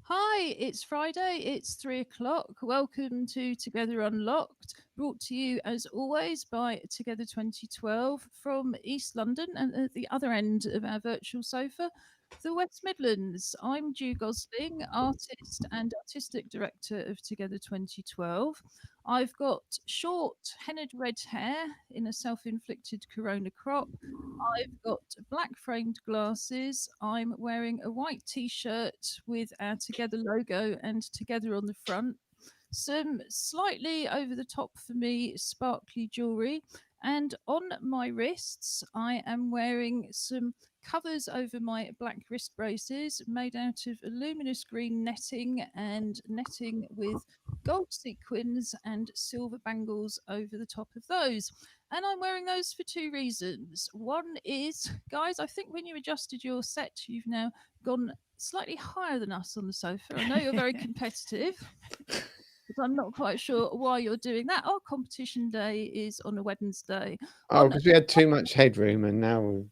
Hi, it's Friday. It's 3 o'clock. Welcome to Together Unlocked, brought to you as always by Together 2012 from East London and at the other end of our virtual sofa, the West Midlands. I'm Jew Gosling, artist and artistic director of Together 2012. I've got short, hennaed red hair in a self inflicted corona crop. I've got black framed glasses. I'm wearing a white t shirt with our Together logo and Together on the front. Some slightly over the top for me sparkly jewellery. And on my wrists, I am wearing some covers over my black wrist braces made out of luminous green netting and netting with gold sequins and silver bangles over the top of those. And I'm wearing those for two reasons. One is, guys, I think when you adjusted your set, you've now gone slightly higher than us on the sofa. I know you're very competitive, but I'm not quite sure why you're doing that. Our competition day is on a Wednesday. Oh, On because we had too much headroom, and now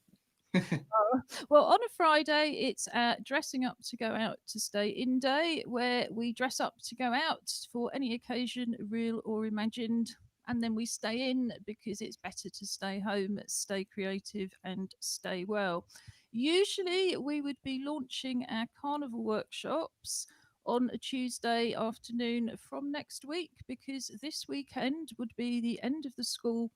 Well, on a Friday, it's dressing up to go out to stay in day, where we dress up to go out for any occasion, real or imagined. And then we stay in because it's better to stay home, stay creative, and stay well. Usually, we would be launching our carnival workshops on a Tuesday afternoon from next week because this weekend would be the end of the school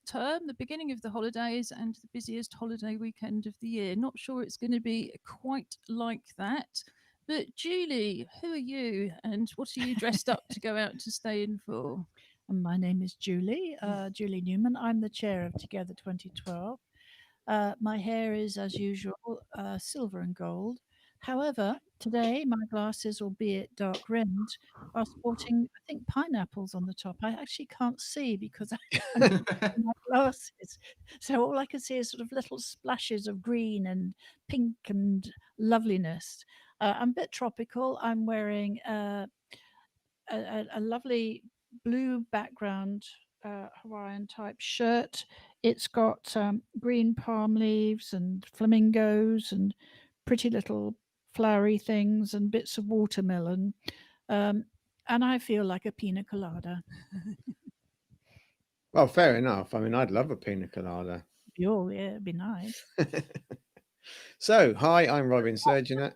term, the beginning of the holidays, and the busiest holiday weekend of the year. Not sure it's going to be quite like that. But Julie, who are you and what are you dressed up to go out to stay in for? And my name is Julie, Julie Newman. I'm the chair of Together 2012. My hair is, as usual, silver and gold. However, today my glasses, albeit dark rimmed, are sporting, I think, pineapples on the top. I actually can't see because I'm wearing my glasses. So all I can see is sort of little splashes of green and pink and loveliness. I'm a bit tropical. I'm wearing a lovely blue background Hawaiian type shirt. It's got green palm leaves and flamingos and pretty little flowery things and bits of watermelon. Um, and I feel like a pina colada. well, fair enough. I mean, I'd love a pina colada. Oh, yeah, it'd be nice. So, hi, I'm Robin Oh, Surgeon.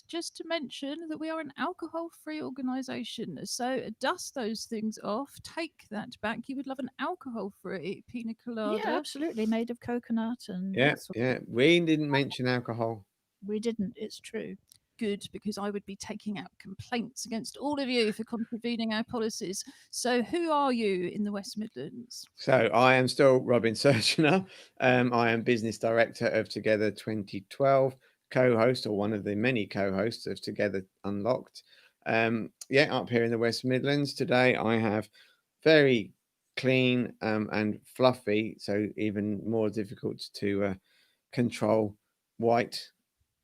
just to mention that we are an alcohol free organisation. So dust those things off, take that back. You would love an alcohol free pina Yeah, colada. absolutely. Made of coconut and Yeah, all sorts. yeah. We didn't mention alcohol. We didn't, it's true. Good, because I would be taking out complaints against all of you for contravening our policies. So, who are you in the West Midlands? So, I am still Robin Surgeon. I am business director of Together 2012, co-host or one of the many co-hosts of Together Unlocked. Yeah, up here in the West Midlands today, I have very clean and fluffy, so even more difficult to control white,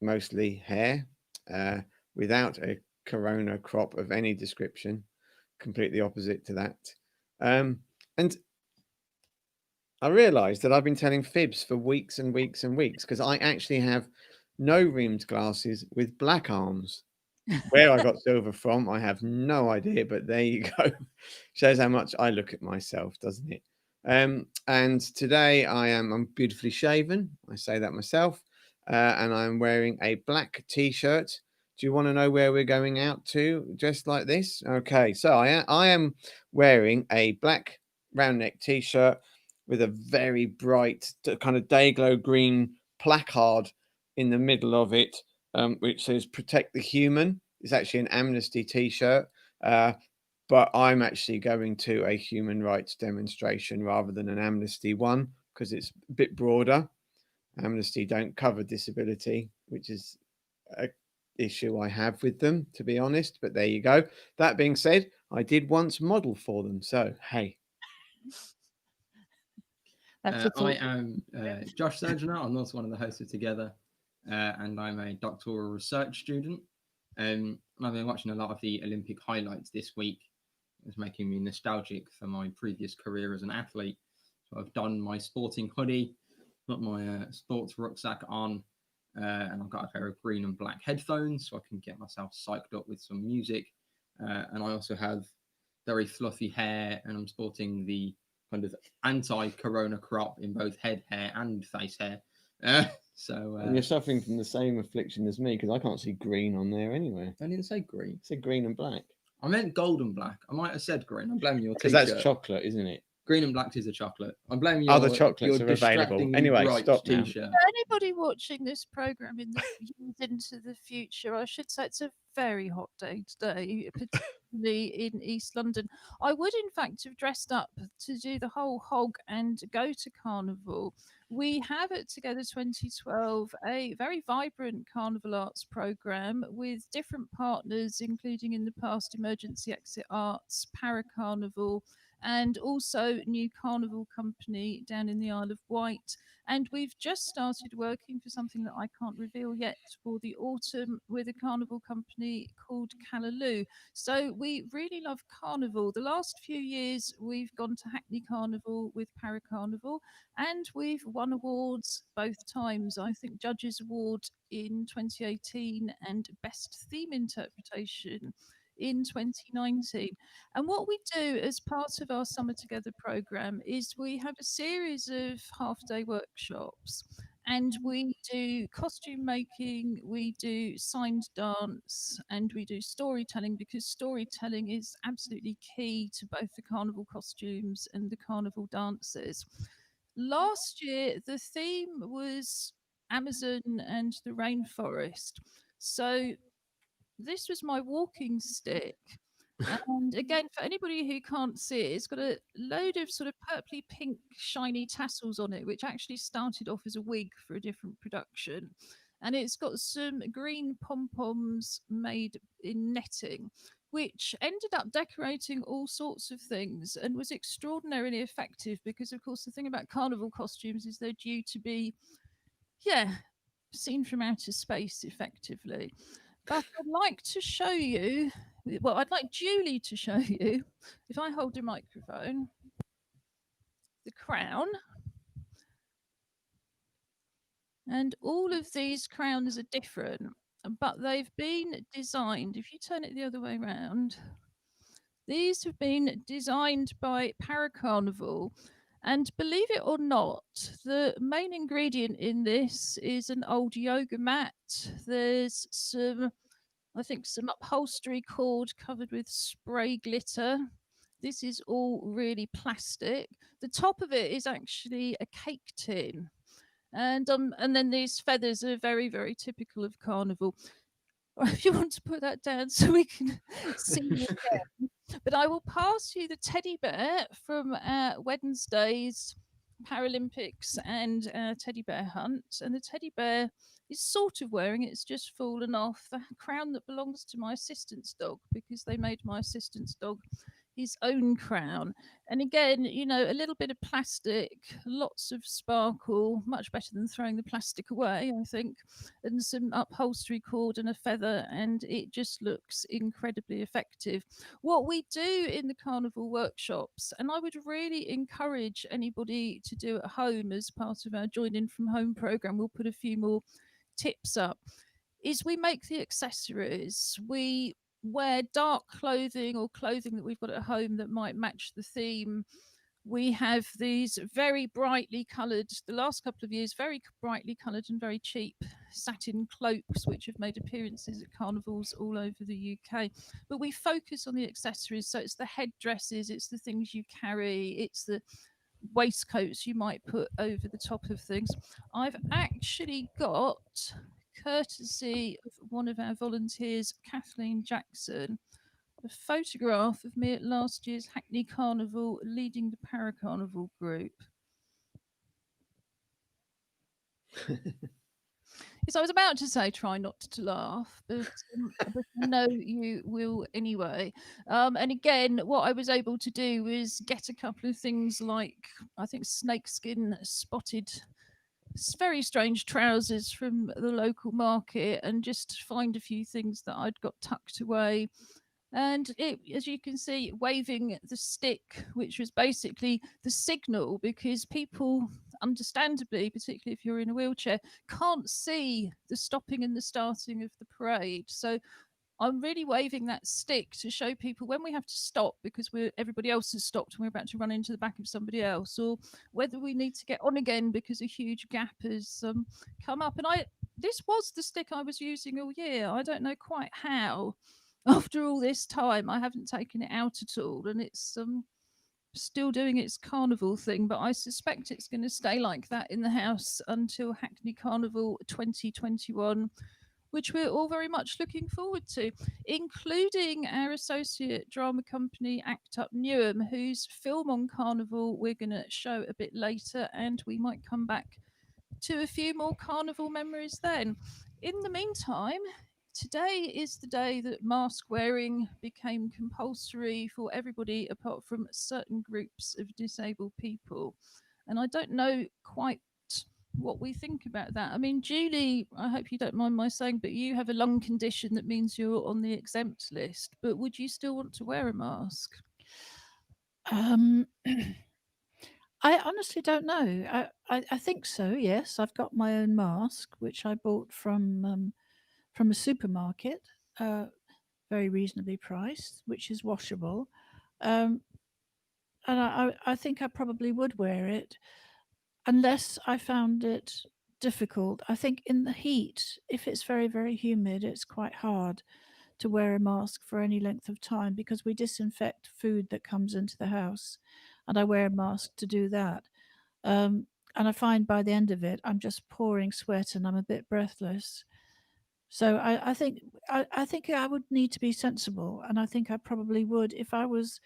mostly hair, uh, without a corona crop of any description, completely opposite to that. And I realised that I've been telling fibs for weeks and weeks and weeks because I actually have no rimmed glasses with black arms. Where I got silver from, I have no idea, but there you go. Shows how much I look at myself, doesn't it? And today I'm beautifully shaven. I say that myself, and I'm wearing a black t-shirt. Do you want to know where we're going out to, just like this? Okay, so I am wearing a black round neck t-shirt with a very bright kind of day glow green placard in the middle of it, which says "Protect the Human." It's actually an Amnesty T-shirt, but I'm actually going to a human rights demonstration rather than an Amnesty one because it's a bit broader. Amnesty don't cover disability, which is a issue I have with them, to be honest. But there you go. That being said, I did once model for them, so hey. That's a I thought. am Josh Surgener. I'm also one of the hosts of Together, and I'm a doctoral research student. I've been watching a lot of the Olympic highlights this week. It's making me nostalgic for my previous career as an athlete. So I've done my sporting hoodie, got my sports rucksack on, and I've got a pair of green and black headphones so I can get myself psyched up with some music. And I also have very fluffy hair, and I'm sporting the kind of anti-corona crop in both head hair and face hair. And you're suffering from the same affliction as me, because I can't see green on there anywhere. I didn't say green. It said green and black. I meant gold and black. I might have said green. I'm blaming your Because t-shirt. that's chocolate, isn't it? Green and black is a chocolate. I'm blaming your Other chocolates your are available. distractingly Anyway, bright stop now. t-shirt. For anybody watching this program in the years into the future, I should say it's a very hot day today, particularly in East London. I would, in fact, have dressed up to do the whole hog and go to Carnival. We have at Together 2012 a very vibrant carnival arts programme with different partners, including in the past Emergency Exit Arts, Para Carnival, and also New Carnival Company down in the Isle of Wight. And we've just started working for something that I can't reveal yet for the autumn with a carnival company called Callaloo. So we really love carnival. The last few years we've gone to Hackney Carnival with Para Carnival, and we've won awards both times. I think Judges Award in 2018 and Best Theme Interpretation in 2019. And what we do as part of our Summer Together program is we have a series of half-day workshops, and we do costume making, we do signed dance, and we do storytelling, because storytelling is absolutely key to both the carnival costumes and the carnival dances. Last year, the theme was Amazon and the rainforest. So this was my walking stick. And again, for anybody who can't see it, it's got a load of sort of purpley pink shiny tassels on it, which actually started off as a wig for a different production. And it's got some green pom-poms made in netting, which ended up decorating all sorts of things and was extraordinarily effective, because of course the thing about carnival costumes is they're due to be, seen from outer space effectively. But I'd like to show you, well, I'd like Julie to show you, if I hold a microphone, the crown. And all of these crowns are different, but they've been designed, if you turn it the other way around, these have been designed by Para Carnival. And believe it or not, the main ingredient in this is an old yoga mat. There's some, I think, some upholstery cord covered with spray glitter. This is all really plastic. The top of it is actually a cake tin. And then these feathers are very, very typical of carnival. If you want to put that down so we can see you again. But I will pass you the teddy bear from Wednesday's Paralympics and teddy bear hunt. And the teddy bear is sort of wearing it. It's just fallen off the crown that belongs to my assistant's dog, because they made my assistant's dog his own crown. And again, a little bit of plastic, lots of sparkle, much better than throwing the plastic away, I think, and some upholstery cord and a feather, and it just looks incredibly effective. What we do in the carnival workshops, and I would really encourage anybody to do at home as part of our Join In From Home program, we'll put a few more tips up, is we make the accessories. We wear dark clothing or clothing that we've got at home that might match the theme. We have these very brightly coloured, the last couple of years, very brightly coloured and very cheap satin cloaks, which have made appearances at carnivals all over the UK. But we focus on the accessories. So it's the headdresses, it's the things you carry, it's the waistcoats you might put over the top of things. I've actually got, courtesy of one of our volunteers, Kathleen Jackson, a photograph of me at last year's Hackney Carnival leading the Para Carnival group. Yes, I was about to say try not to laugh, but I know you will anyway. And again, what I was able to do was get a couple of things like, I think, snakeskin spotted, very strange trousers from the local market, and just find a few things that I'd got tucked away. And it, as you can see, waving the stick, which was basically the signal, because people understandably, particularly if you're in a wheelchair, can't see the stopping and the starting of the parade. So I'm really waving that stick to show people when we have to stop because everybody else has stopped and we're about to run into the back of somebody else, or whether we need to get on again because a huge gap has come up. And this was the stick I was using all year. I don't know quite how. After all this time, I haven't taken it out at all, and it's still doing its carnival thing. But I suspect it's going to stay like that in the house until Hackney Carnival 2021, which we're all very much looking forward to, including our associate drama company, Act Up Newham, whose film on Carnival we're going to show a bit later, and we might come back to a few more Carnival memories then. In the meantime, today is the day that mask wearing became compulsory for everybody apart from certain groups of disabled people. And I don't know quite what we think about that. I mean, Julie, I hope you don't mind my saying, but you have a lung condition that means you're on the exempt list. But would you still want to wear a mask? I honestly don't know. I think so. Yes, I've got my own mask, which I bought from a supermarket, very reasonably priced, which is washable. And I think I probably would wear it unless I found it difficult. I think in the heat, if it's very, very humid, it's quite hard to wear a mask for any length of time because we disinfect food that comes into the house, and I wear a mask to do that. And I find by the end of it, I'm just pouring sweat and I'm a bit breathless. So I think I would need to be sensible, and I think I probably would if I was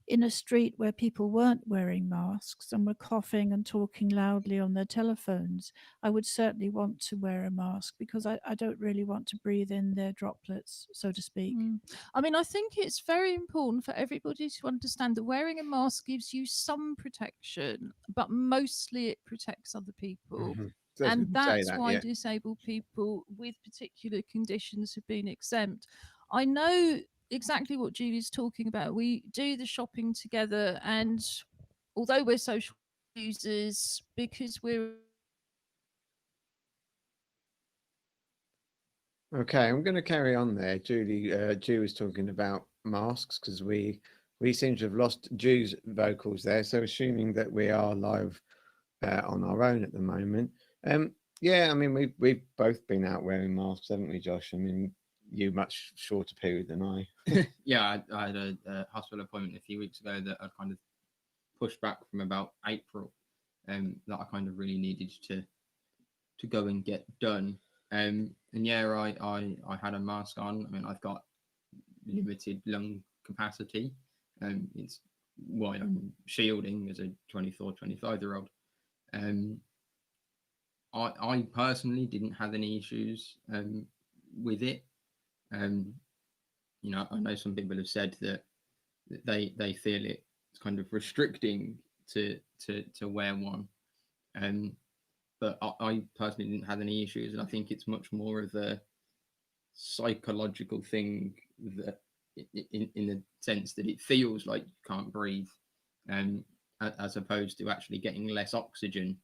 in a street where people weren't wearing masks and were coughing and talking loudly on their telephones. I would certainly want to wear a mask because I don't really want to breathe in their droplets, so to speak. I mean, I think it's very important for everybody to understand that wearing a mask gives you some protection, but mostly it protects other people. So I was And gonna say that's that, why yeah. disabled people with particular conditions have been exempt. I know exactly what Julie's talking about. We do the shopping together, and although we're social users, because we're Okay, I'm going to carry on there. Jew was talking about masks because we seem to have lost Jew's vocals there. So assuming that we are live on our own at the moment, yeah, I mean we've both been out wearing masks, haven't we, Josh? I mean, you much shorter period than I. Yeah, I had a hospital appointment a few weeks ago that I kind of pushed back from about April, that I kind of really needed to go and get done. And yeah, I had a mask on. I mean, I've got limited lung capacity. It's why I'm shielding as a 24, 25-year-old. I personally didn't have any issues with it. You know, I know some people have said that they feel it's kind of restricting to wear one. But I personally didn't have any issues, and I think it's much more of a psychological thing that, in the sense that it feels like you can't breathe, as opposed to actually getting less oxygen,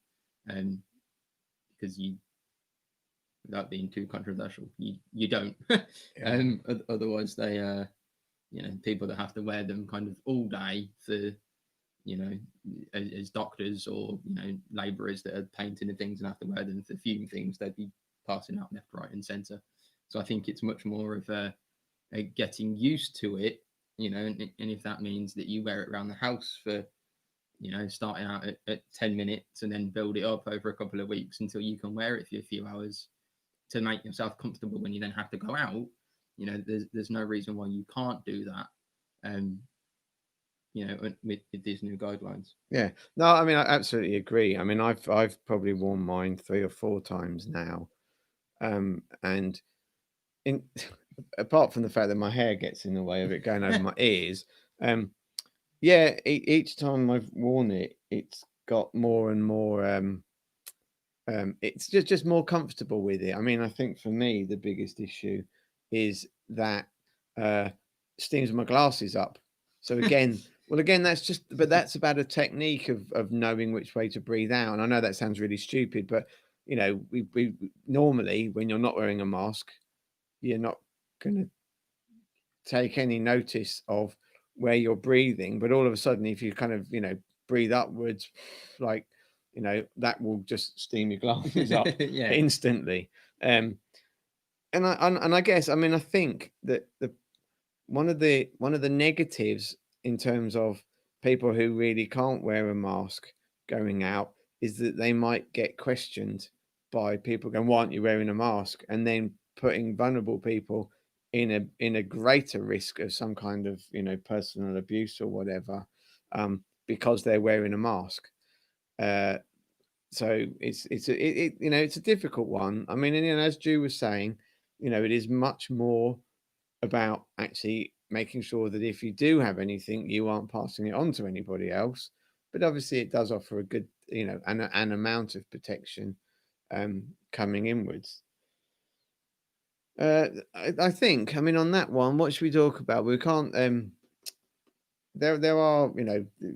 because you, without being too controversial, you don't. Otherwise, they you know, people that have to wear them kind of all day for, you know, as doctors or, you know, labourers that are painting and things and have to wear them for fume things, they'd be passing out left, right, and centre. So I think it's much more of a getting used to it, you know, and if that means that you wear it around the house for, you know, starting out at 10 minutes and then build it up over a couple of weeks until you can wear it for a few hours to make yourself comfortable when you then have to go out, you know, there's no reason why you can't do that. You know, with these new guidelines. Yeah, no, I mean I absolutely agree. I mean I've probably worn mine 3 or 4 times now, and in apart from the fact that my hair gets in the way of it going over my ears, yeah, each time I've worn it, it's got more and more. It's just more comfortable with it. I mean, I think for me the biggest issue is that steams my glasses up. So again, Well, again, but that's about a technique of knowing which way to breathe out. And I know that sounds really stupid, but we normally, when you're not wearing a mask, you're not going to take any notice of where you're breathing. But all of a sudden, if you kind of, breathe upwards, like, that will just steam your glasses up Yeah. instantly. And I guess, I mean, I think that one of the negatives in terms of people who really can't wear a mask going out is that they might get questioned by people going, "Why aren't you wearing a mask?" and then putting vulnerable people in a greater risk of some kind of personal abuse or whatever, because they're wearing a mask. Uh, so it's a difficult one. I mean, and, as Drew was saying, it is much more about actually making sure that if you do have anything, you aren't passing it on to anybody else. But obviously, it does offer a good, an amount of protection coming inwards. I think, I mean, on that one, what should we talk about? We can't. There are,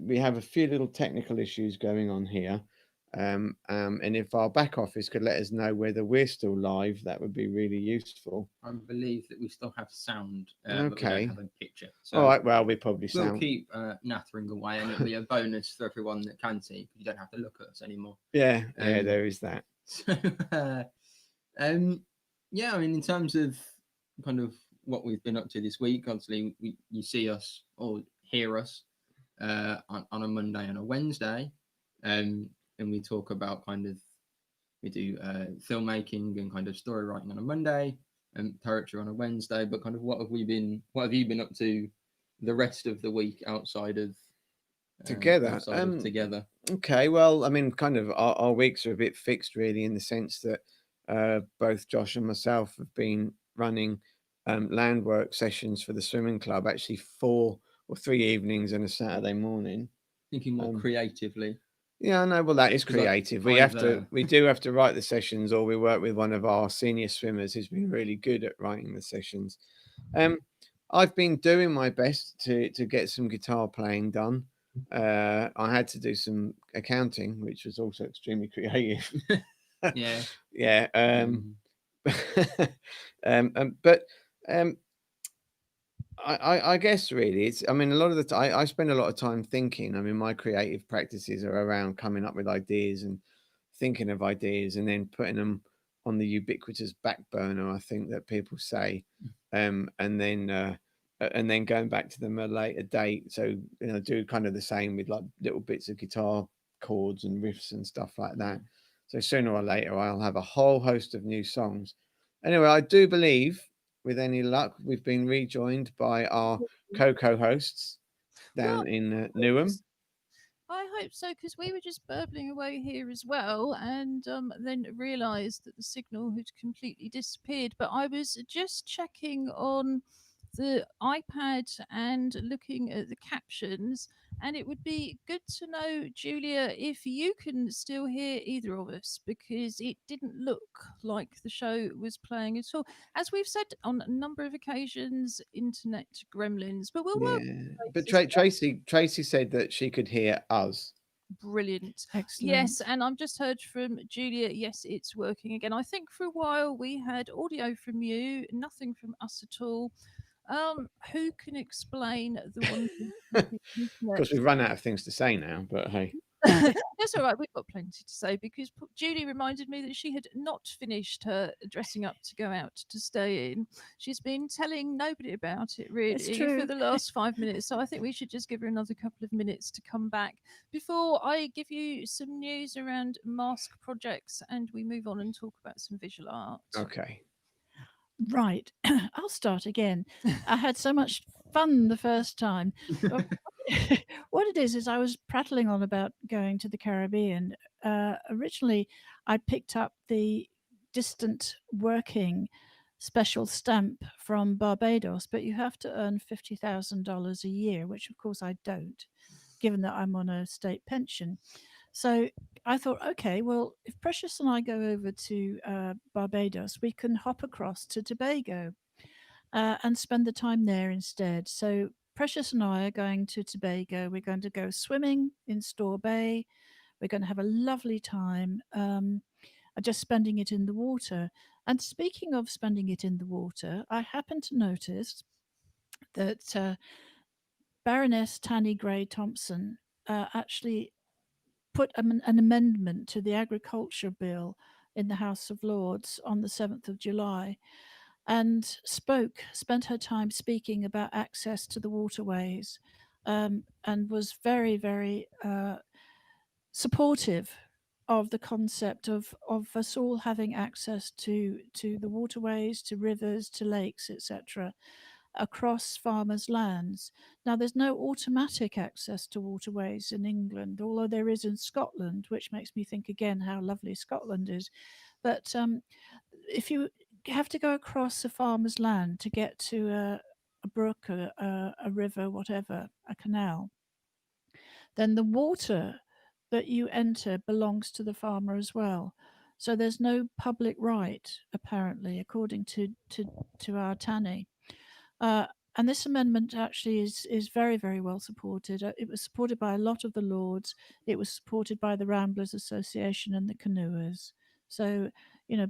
we have a few little technical issues going on here. And if our back office could let us know whether we're still live, that would be really useful. I believe that we still have sound, but we Okay. don't have a picture. So All right, well, we probably we'll sound. keep nattering away, and it'll be a bonus for everyone that can see. You don't have to look at us anymore. Yeah, Um, there is that. So, yeah, I mean, in terms of kind of what we've been up to this week, obviously, you see us or hear us on a Monday and a Wednesday, and we talk about we do filmmaking and kind of story writing on a Monday and poetry on a Wednesday. But kind of what have you been up to the rest of the week outside of Together. Together? Okay, well, I mean, kind of our weeks are a bit fixed, really, in the sense that both Josh and myself have been running land work sessions for the swimming club, actually 4 or 3 evenings and a Saturday morning. Thinking more creatively. Yeah, I know. Well, that is creative. We do have to write the sessions, or we work with one of our senior swimmers who's been really good at writing the sessions. I've been doing my best to get some guitar playing done. I had to do some accounting, which was also extremely creative. Yeah. Yeah. But I guess really it's, I mean, a lot of the time I spend a lot of time thinking. I mean, my creative practices are around coming up with ideas and thinking of ideas and then putting them on the ubiquitous back burner, I think that people say, and then going back to them at a later date. So, do kind of the same with like little bits of guitar chords and riffs and stuff like that. So sooner or later, I'll have a whole host of new songs. Anyway, I do believe, with any luck, we've been rejoined by our co-hosts down in Newham. I hope so, because we were just burbling away here as well, and then realised that the signal had completely disappeared. But I was just checking on the iPad and looking at the captions, and it would be good to know, Julia, if you can still hear either of us, because it didn't look like the show was playing at all. As we've said on a number of occasions, internet gremlins, but we'll work. But Tracy said that she could hear us. Brilliant. Excellent. Yes, and I've just heard from Julia. Yes, it's working again. I think for a while we had audio from you, nothing from us at all. Who can explain the wonderful Because we've run out of things to say now, but hey. That's all right. We've got plenty to say, because Julie reminded me that she had not finished her dressing up to go out to stay in. She's been telling nobody about it really for the last 5 minutes. So I think we should just give her another couple of minutes to come back before I give you some news around mask projects and we move on and talk about some visual art. Okay. Right. I'll start again. I had so much fun the first time. What it is I was prattling on about going to the Caribbean. Originally, I picked up the distant working special stamp from Barbados, but you have to earn $50,000 a year, which of course I don't, given that I'm on a state pension. So I thought, okay, well, if Precious and I go over to Barbados, we can hop across to Tobago and spend the time there instead. So Precious and I are going to Tobago. We're going to go swimming in Store Bay. We're going to have a lovely time, just spending it in the water. And speaking of spending it in the water, I happened to notice that Baroness Tanny Gray Thompson actually put an amendment to the agriculture bill in the House of Lords on the 7th of July and spent her time speaking about access to the waterways, and was very, very supportive of the concept of us all having access to the waterways, to rivers, to lakes, etc., across farmers' lands. Now, there's no automatic access to waterways in England, although there is in Scotland, which makes me think again how lovely Scotland is. But if you have to go across a farmer's land to get to a brook, a river, whatever, a canal, then the water that you enter belongs to the farmer as well. So there's no public right, apparently, according to our Tanny. And this amendment actually is very, very well supported. It was supported by a lot of the Lords. It was supported by the Ramblers Association and the Canoers. So,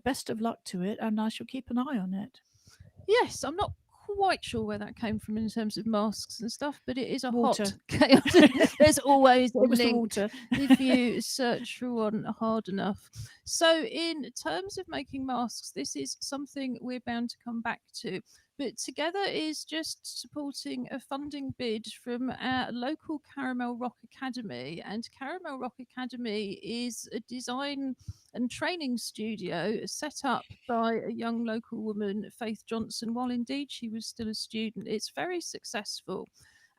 best of luck to it, and I shall keep an eye on it. Yes, I'm not quite sure where that came from in terms of masks and stuff, but it is a Water. hot chaotic. There's always a It was the link water. if you search for one hard enough. So, in terms of making masks, this is something we're bound to come back to. But Together is just supporting a funding bid from our local Caramel Rock Academy. And Caramel Rock Academy is a design and training studio set up by a young local woman, Faith Johnson, while indeed she was still a student. It's very successful.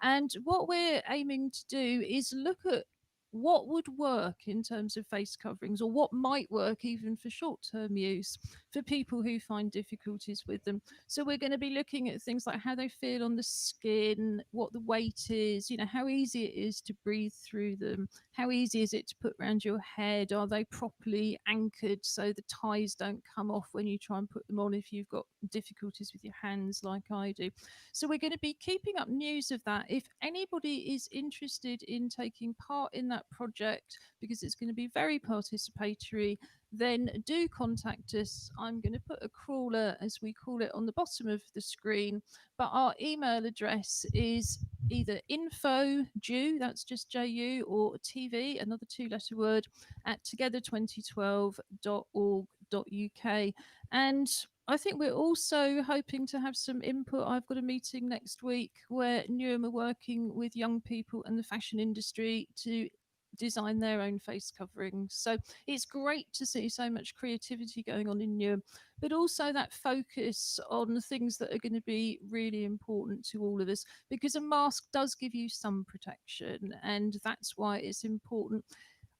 And what we're aiming to do is look at what would work in terms of face coverings, or what might work even for short term use for people who find difficulties with them. So we're going to be looking at things like how they feel on the skin, what the weight is, how easy it is to breathe through them, how easy is it to put around your head, are they properly anchored so the ties don't come off when you try and put them on if you've got difficulties with your hands like I do. So we're going to be keeping up news of that. If anybody is interested in taking part in that project, because it's going to be very participatory, then do contact us. I'm going to put a crawler, as we call it, on the bottom of the screen, but our email address is either info, that's just JU, or TV, another 2-letter word, at together2012.org.uk. And I think we're also hoping to have some input. I've got a meeting next week where Newham are working with young people and the fashion industry to design their own face coverings. So it's great to see so much creativity going on in Newham, but also that focus on the things that are going to be really important to all of us, because a mask does give you some protection, and that's why it's important.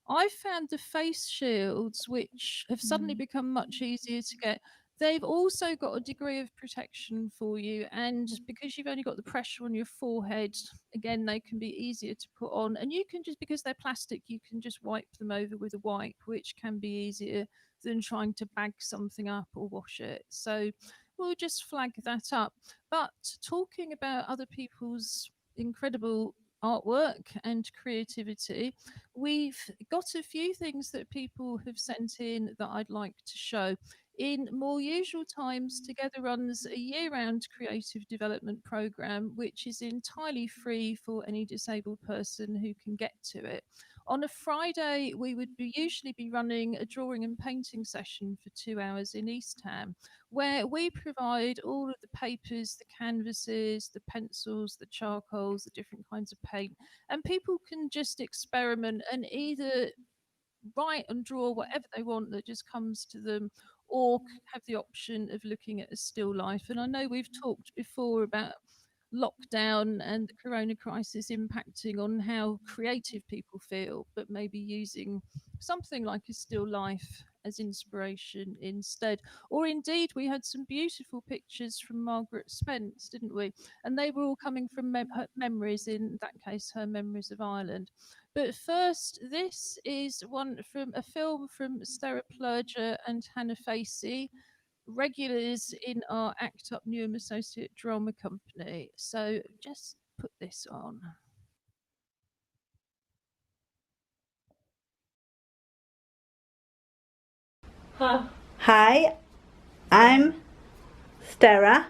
I found the face shields, which have suddenly become much easier to get, they've also got a degree of protection for you. And because you've only got the pressure on your forehead, again, they can be easier to put on. And you can just, because they're plastic, you can just wipe them over with a wipe, which can be easier than trying to bag something up or wash it. So we'll just flag that up. But talking about other people's incredible artwork and creativity, we've got a few things that people have sent in that I'd like to show. In more usual times, Together runs a year-round creative development program, which is entirely free for any disabled person who can get to it. On a Friday, we would usually be running a drawing and painting session for 2 hours in East Ham, where we provide all of the papers, the canvases, the pencils, the charcoals, the different kinds of paint, and people can just experiment and either write and draw whatever they want that just comes to them, or have the option of looking at a still life. And I know we've talked before about lockdown and the corona crisis impacting on how creative people feel, but maybe using something like a still life as inspiration instead. Or indeed, we had some beautiful pictures from Margaret Spence, didn't we? And they were all coming from her memories, in that case, her memories of Ireland. But first, this is one from a film from Stella Plurger and Hannah Facey, regulars in our Act Up Newham Associate Drama Company. So just put this on. Hi, I'm Stera,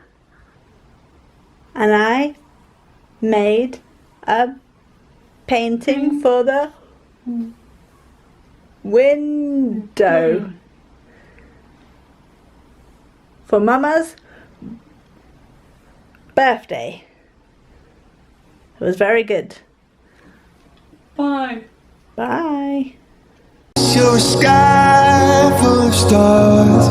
and I made a painting for the window for Mama's birthday. It was very good. Bye. Bye. You're a sky full of stars.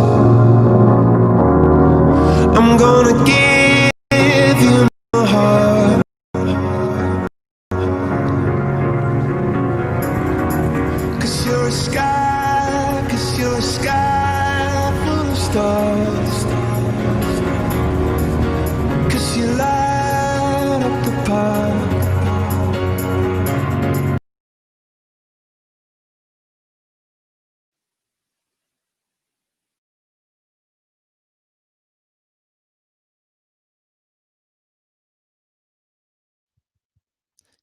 I'm gonna give you my heart. 'Cause you're a sky, 'cause you're a sky full of stars. 'Cause you light up the park.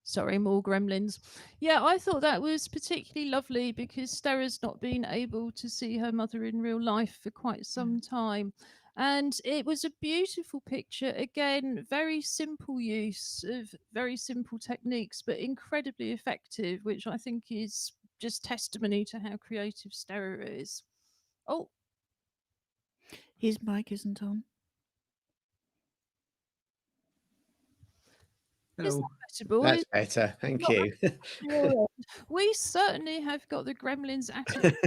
Sorry, more gremlins. Yeah, I thought that was particularly lovely because Stera's not been able to see her mother in real life for quite some time. And it was a beautiful picture. Again, very simple use of very simple techniques, but incredibly effective, which I think is just testimony to how creative Stera is. Oh, His mic isn't on. is Hello. that better, boys? That's better. Thank Not you. sure. We certainly have got the gremlins at it.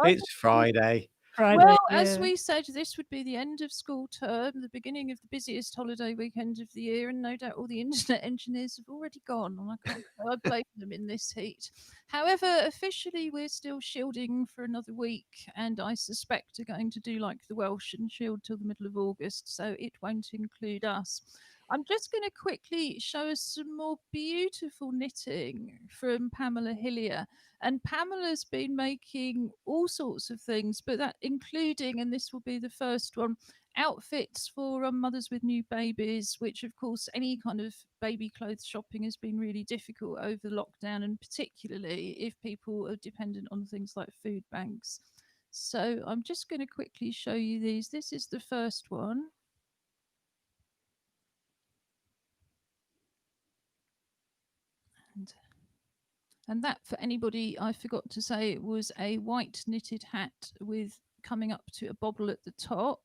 It's Friday. Friday. Well, as yeah. we said, this would be the end of school term, the beginning of the busiest holiday weekend of the year, and no doubt all the internet engineers have already gone, and I blame them in this heat. However, officially, we're still shielding for another week, and I suspect are going to do like the Welsh and shield till the middle of August, so it won't include us. I'm just going to quickly show us some more beautiful knitting from Pamela Hillier. And Pamela's been making all sorts of things, but that including, and this will be the first one, outfits for mothers with new babies, which of course any kind of baby clothes shopping has been really difficult over lockdown, and particularly if people are dependent on things like food banks. So I'm just going to quickly show you these. This is the first one. And that, for anybody, I forgot to say, it was a white knitted hat with coming up to a bobble at the top.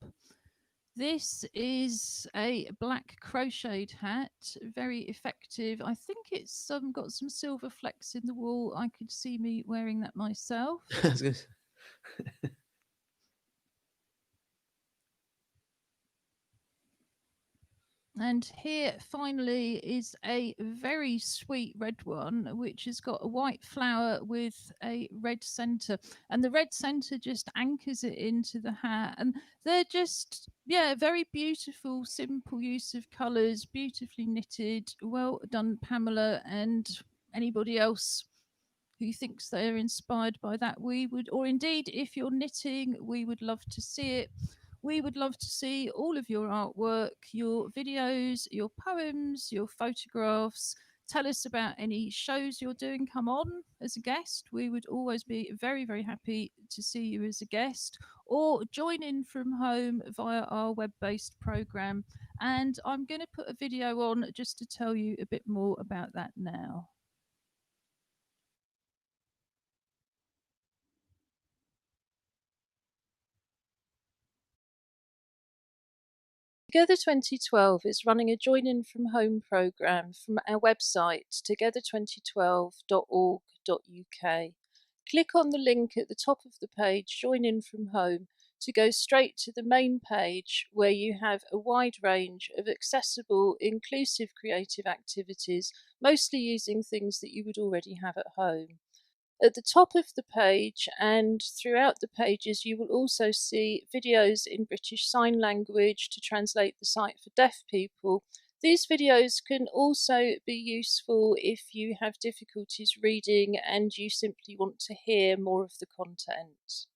This is a black crocheted hat, very effective. I think it's got some silver flecks in the wool. I could see me wearing that myself. I was gonna say- And here finally is a very sweet red one, which has got a white flower with a red center. And the red center just anchors it into the hat. And they're just, yeah, very beautiful, simple use of colors, beautifully knitted. Well done, Pamela, and anybody else who thinks they're inspired by that. We would, or indeed, if you're knitting, we would love to see it. We would love to see all of your artwork, your videos, your poems, your photographs. Tell us about any shows you're doing. Come on as a guest. We would always be very, very happy to see you as a guest, or join in from home via our web based program. And I'm going to put a video on just to tell you a bit more about that now. Together 2012 is running a Join In From Home programme from our website together2012.org.uk. Click on the link at the top of the page, Join In From Home, to go straight to the main page where you have a wide range of accessible, inclusive creative activities, mostly using things that you would already have at home. At the top of the page and throughout the pages, you will also see videos in British Sign Language to translate the site for deaf people. These videos can also be useful if you have difficulties reading and you simply want to hear more of the content.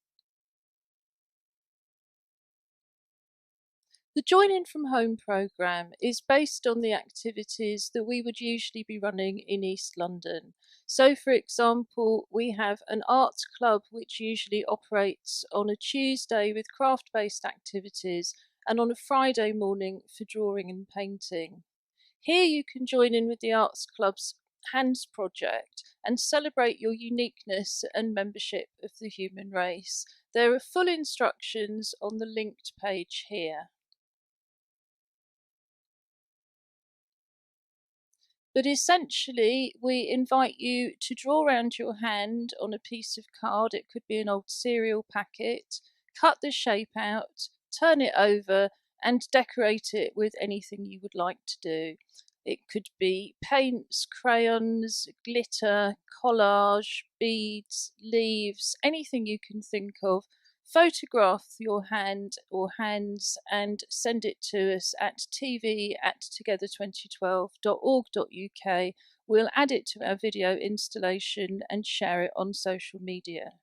The Join In From Home programme is based on the activities that we would usually be running in East London. So, for example, we have an arts club which usually operates on a Tuesday with craft based activities and on a Friday morning for drawing and painting. Here you can join in with the Arts Club's Hands project and celebrate your uniqueness and membership of the human race. There are full instructions on the linked page here. But essentially, we invite you to draw around your hand on a piece of card. It could be an old cereal packet. Cut the shape out, turn it over, and decorate it with anything you would like to do. It could be paints, crayons, glitter, collage, beads, leaves, anything you can think of. Photograph your hand or hands and send it to us at tv@together2012.org.uk. We'll add it to our video installation and share it on social media.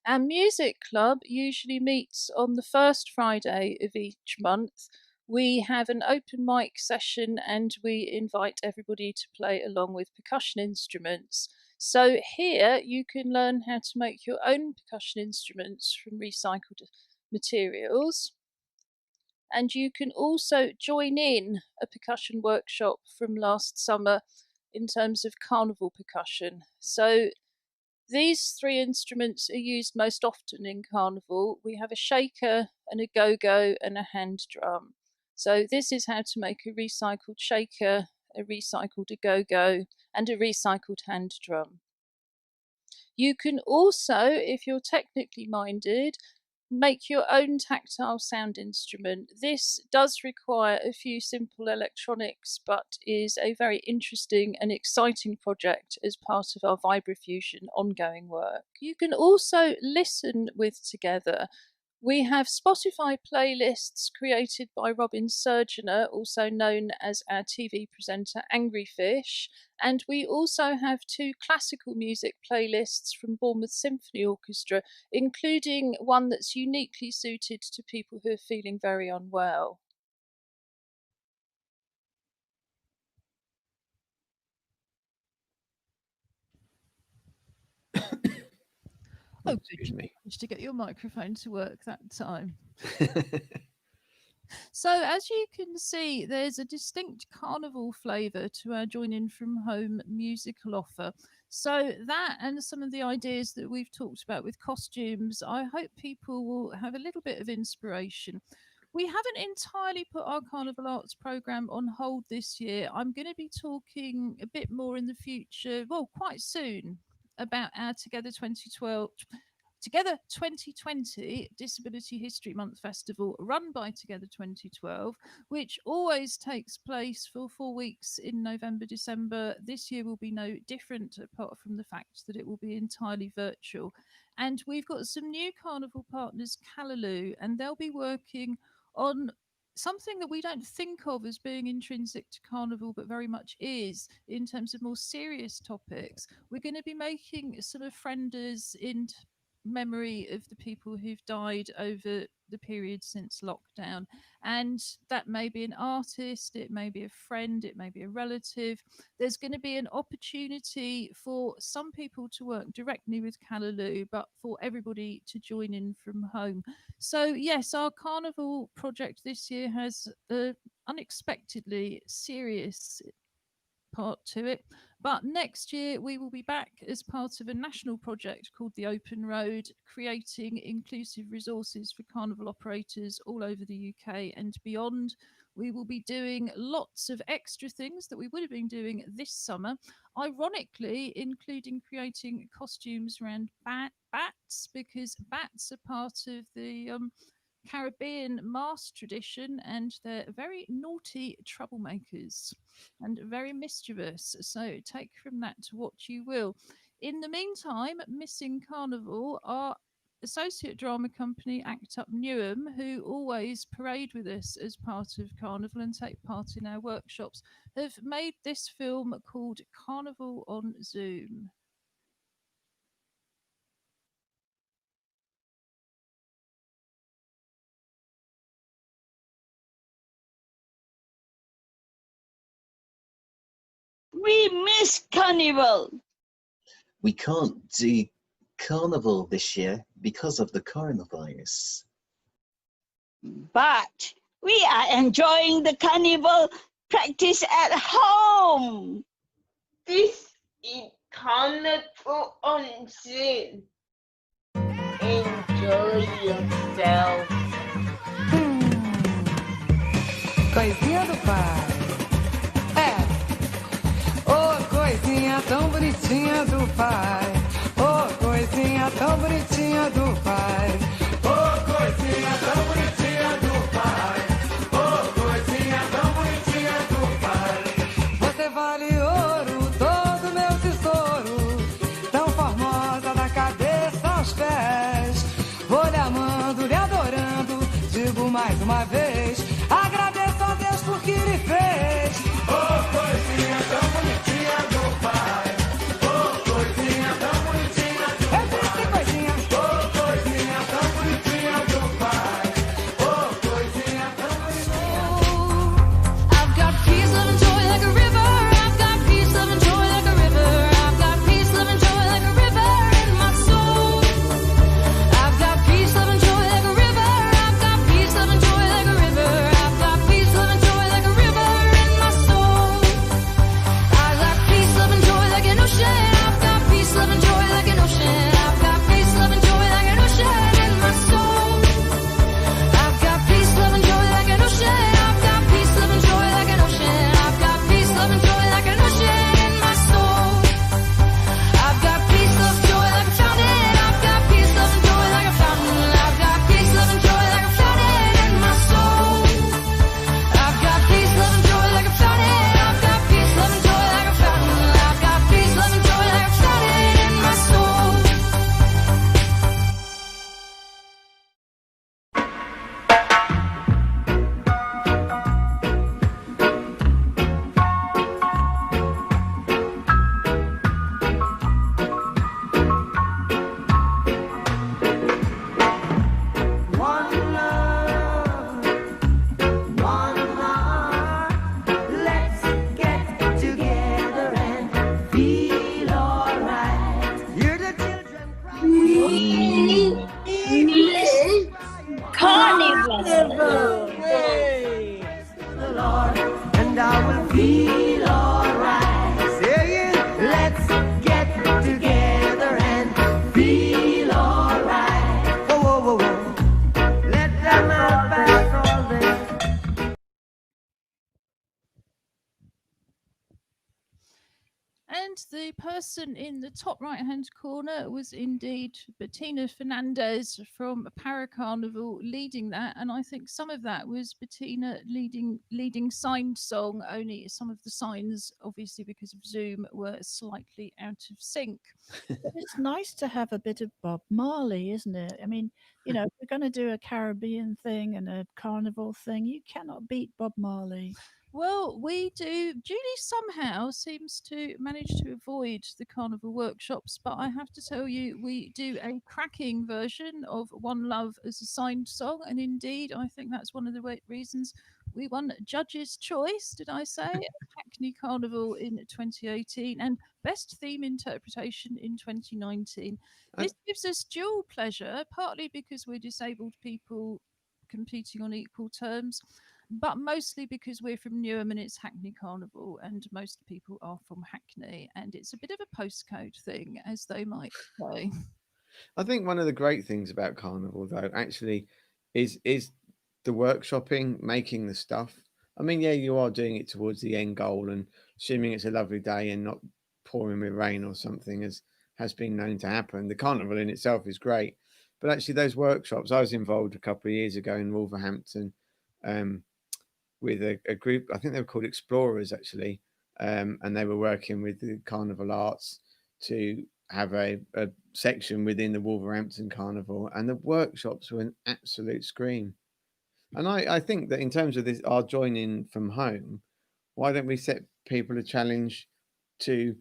Our music club usually meets on the first Friday of each month. We have an open mic session and we invite everybody to play along with percussion instruments. So here you can learn how to make your own percussion instruments from recycled materials. And you can also join in a percussion workshop from last summer in terms of carnival percussion. So these three instruments are used most often in carnival. We have a shaker and a go-go and a hand drum. So this is how to make a recycled shaker, a recycled go-go, and a recycled hand drum. You can also, if you're technically minded, make your own tactile sound instrument. This does require a few simple electronics, but is a very interesting and exciting project as part of our Vibrafusion ongoing work. You can also listen with Together. We have Spotify playlists created by Robin Surgener, also known as our TV presenter Angry Fish, and we also have 2 classical music playlists from Bournemouth Symphony Orchestra, including one that's uniquely suited to people who are feeling very unwell. Oh, good. Excuse You me. managed to get your microphone to work that time. So, as you can see, there's a distinct carnival flavour to our Join In From Home musical offer. So, that and some of the ideas that we've talked about with costumes, I hope people will have a little bit of inspiration. We haven't entirely put our Carnival Arts programme on hold this year. I'm going to be talking a bit more in the future, well, quite soon, about our Together 2020 Disability History Month Festival, run by Together 2012, which always takes place for 4 weeks in November, December. This year will be no different, apart from the fact that it will be entirely virtual. And we've got some new carnival partners, Callaloo, and they'll be working on something that we don't think of as being intrinsic to carnival, but very much is in terms of more serious topics. We're going to be making some offrenders in memory of the people who've died over the period since lockdown. And that may be an artist, it may be a friend, it may be a relative. There's going to be an opportunity for some people to work directly with Callaloo, but for everybody to join in from home. So, yes, our carnival project this year has an unexpectedly serious part to it. But next year, we will be back as part of a national project called the Open Road, creating inclusive resources for carnival operators all over the UK and beyond. We will be doing lots of extra things that we would have been doing this summer, ironically, including creating costumes around bats, because bats are part of the Caribbean mask tradition, and they're very naughty troublemakers and very mischievous. So take from that to what you will. In the meantime, Missing Carnival are associate drama company Act Up Newham, who always parade with us as part of Carnival and take part in our workshops, have made this film called Carnival on Zoom. We miss Carnival. We can't do Carnival this year because of the coronavirus. But we are enjoying the Carnival practice at home. This is Carnival on Zoom. Enjoy yourself. Coisinha do pai. Ô, coisinha tão bonitinha do pai. Ô, coisinha tão bonitinha do pai. Ô, coisinha tão bonitinha do pai. Ô, coisinha tão bonitinha do pai. Você vale ouro, todo meu tesouro. Tão formosa da cabeça aos pés. Vou lhe amando, lhe adorando. Digo mais uma vez. Agradeço a Deus por que ele fez. Oh, coisinha tão bonitinha do pai. Oh, coisinha tão bonitinha do pai. Eu disse coisinha. Oh, coisinha tão bonitinha do pai. Oh, coisinha tão bonitinha. I've got peace, love, and joy like a river. I've got peace, love, and joy like a river. I've got peace, love, and joy like a river in my soul. I've got peace, love, and joy like a river. I've got peace, love, and joy like a river. I've got peace, love, and joy like a river in my soul. I got peace, love, and joy like an ocean. I've got peace, love, and joy like an ocean. I've got peace, love, and joy like an ocean in my soul. I've got peace, love, and joy like an ocean. I've got peace, love, and joy like an ocean. I've got peace, love, and joy like an ocean in my soul. I've got peace, love, joy like a fountain. I've got peace, love, and joy like a fountain. I've got peace, love, and joy like a fountain in my soul. I've got peace, love, and joy like a fountain. I've got peace, love, and joy like a fountain. I've got peace, love, and joy like a fountain in my soul. One love, one heart. Let's get together and feel alright. Hear the children cry. We miss Carnival. Praise the Lord, and I will feel alright. Say it. Let's get together and feel alright. Whoa, whoa, whoa, whoa. Let them out back all day. And the person in the top right-hand corner was indeed Bettina Fernandez from Para Carnival leading that, and I think some of that was Bettina leading signed song. Only some of the signs, obviously because of Zoom, were slightly out of sync. It's nice to have a bit of Bob Marley, isn't it? I mean, if we're going to do a Caribbean thing and a carnival thing, you cannot beat Bob Marley. Well, we do. Julie somehow seems to manage to avoid the carnival workshops, but I have to tell you, we do a cracking version of One Love as a signed song, and indeed, I think that's one of the reasons we won Judge's Choice, did I say, at Hackney Carnival in 2018, and Best Theme Interpretation in 2019. This gives us dual pleasure, partly because we're disabled people competing on equal terms, but mostly because we're from Newham and it's Hackney Carnival, and most people are from Hackney, and it's a bit of a postcode thing, as they might say. I think one of the great things about Carnival, though, actually, is the workshopping, making the stuff. I mean, yeah, you are doing it towards the end goal, and assuming it's a lovely day and not pouring with rain or something, as has been known to happen. The Carnival in itself is great, but actually those workshops, I was involved a couple of years ago in Wolverhampton, with a group, I think they were called Explorers actually, and they were working with the Carnival Arts to have a section within the Wolverhampton Carnival, and the workshops were an absolute scream. And I think that in terms of this, our joining from home, why don't we set people a challenge to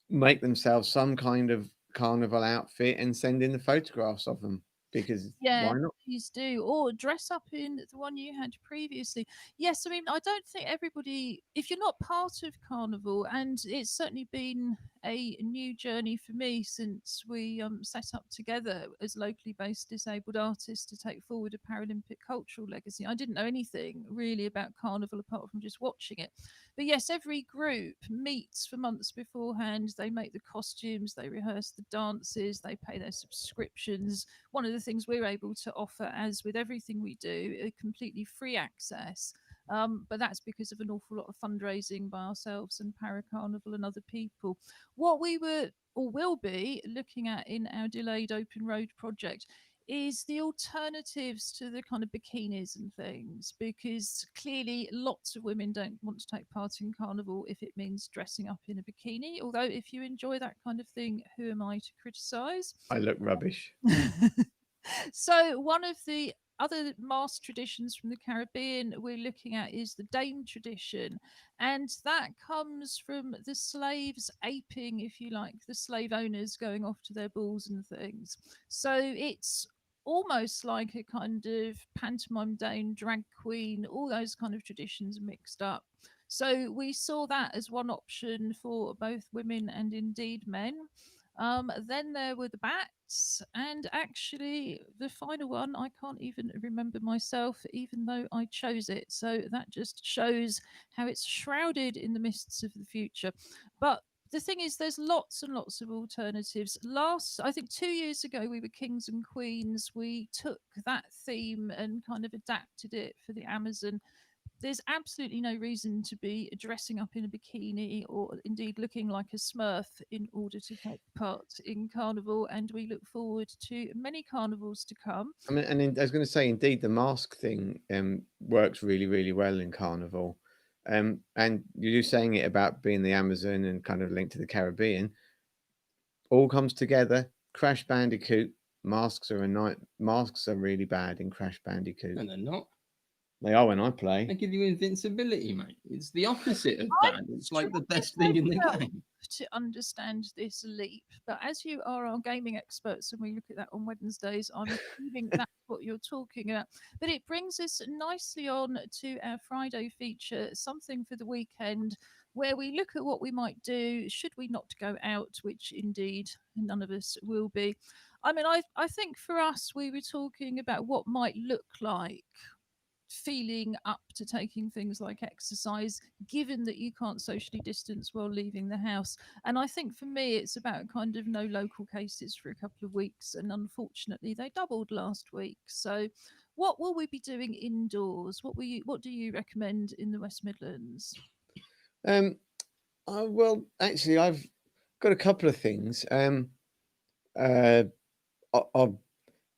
make themselves some kind of carnival outfit and send in the photographs of them? because Yeah, why not? please do. Or dress up in the one you had previously. Yes, I mean, I don't think everybody, if you're not part of Carnival, and it's certainly been a new journey for me since we set up together as locally based disabled artists to take forward a Paralympic cultural legacy. I didn't know anything really about Carnival apart from just watching it. But yes, every group meets for months beforehand. They make the costumes, they rehearse the dances, they pay their subscriptions. One of the things we're able to offer, as with everything we do, a completely free access. But that's because of an awful lot of fundraising by ourselves and Para Carnival and other people. What we were or will be looking at in our delayed open road project is the alternatives to the kind of bikinis and things, because clearly lots of women don't want to take part in Carnival if it means dressing up in a bikini. Although, if you enjoy that kind of thing, who am I to criticize? I look rubbish. So, one of the other mask traditions from the Caribbean we're looking at is the Dame tradition, and that comes from the slaves aping, if you like, the slave owners going off to their balls and things. So it's almost like a kind of pantomime dame, drag queen, all those kind of traditions mixed up. So we saw that as one option for both women and indeed men. Then there were the bats, and actually, the final one I can't even remember myself, even though I chose it. So that just shows how it's shrouded in the mists of the future. But the thing is, there's lots and lots of alternatives. I think 2 years ago, we were Kings and Queens. We took that theme and kind of adapted it for the Amazon. There's absolutely no reason to be dressing up in a bikini or indeed looking like a smurf in order to take part in Carnival, and we look forward to many carnivals to come. I mean, and I was going to say, indeed, the mask thing works really, really well in Carnival. And you're saying it about being the Amazon and kind of linked to the Caribbean. All comes together. Crash Bandicoot masks are masks are really bad in Crash Bandicoot. And they're not. They are when I play. They give you invincibility, mate. It's the opposite of I bad. It's like the best thing in the struggle game. to understand this leap, but as you are our gaming experts and we look at that on Wednesdays, I'm assuming that's what you're talking about. But it brings us nicely on to our Friday feature, something for the weekend, where we look at what we might do should we not go out, which indeed none of us will be. I mean, I think for us, we were talking about what might look like feeling up to taking things like exercise, given that you can't socially distance while leaving the house. And I think for me, it's about kind of no local cases for a couple of weeks. And unfortunately, they doubled last week. So, what will we be doing indoors? What do you recommend in the West Midlands? Well, actually, I've got a couple of things. I'll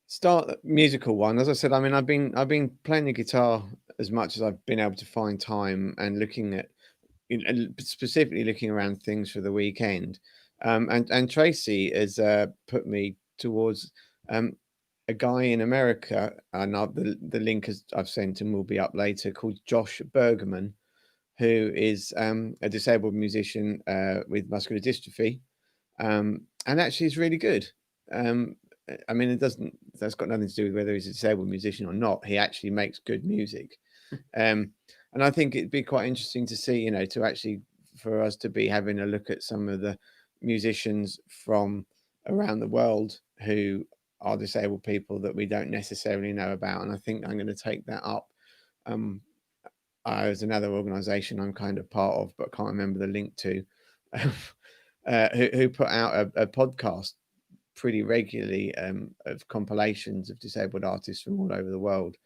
start the musical one. As I said, I mean, I've been playing the guitar as much as I've been able to find time, and looking at, specifically looking around things for the weekend. And Tracy has put me towards a guy in America, and the link I've sent him will be up later, called Josh Bergman, who is a disabled musician with muscular dystrophy, and actually is really good. I mean, that's got nothing to do with whether he's a disabled musician or not. He actually makes good music. And I think it'd be quite interesting to see, to actually, for us to be having a look at some of the musicians from around the world who are disabled people that we don't necessarily know about. And I think I'm going to take that up. There's another organization I'm kind of part of, but can't remember the link to, who put out a podcast pretty regularly of compilations of disabled artists from all over the world.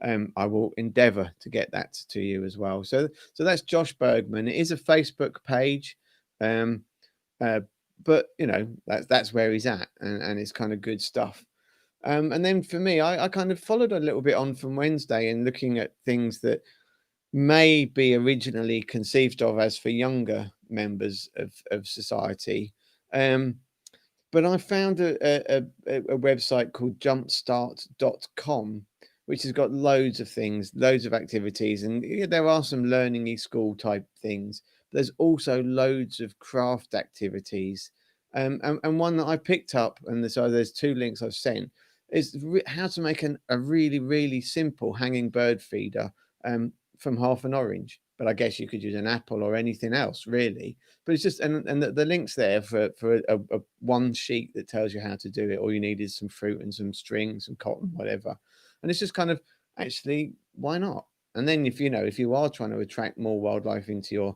I will endeavor to get that to you as well. So that's Josh Bergman. It is a Facebook page, but that's where he's at, and it's kind of good stuff. And then for me, I kind of followed a little bit on from Wednesday and looking at things that may be originally conceived of as for younger members of society. But I found a website called jumpstart.com, which has got loads of things, loads of activities. And there are some learning school type things. There's also loads of craft activities. And one that I picked up, and so there's two links I've sent. is how to make a really, really simple hanging bird feeder from half an orange. But I guess you could use an apple or anything else, really. But it's just, and the link's there for a one sheet that tells you how to do it. All you need is some fruit and some string, some cotton, whatever. And it's just kind of, actually, why not? And then if you are trying to attract more wildlife into your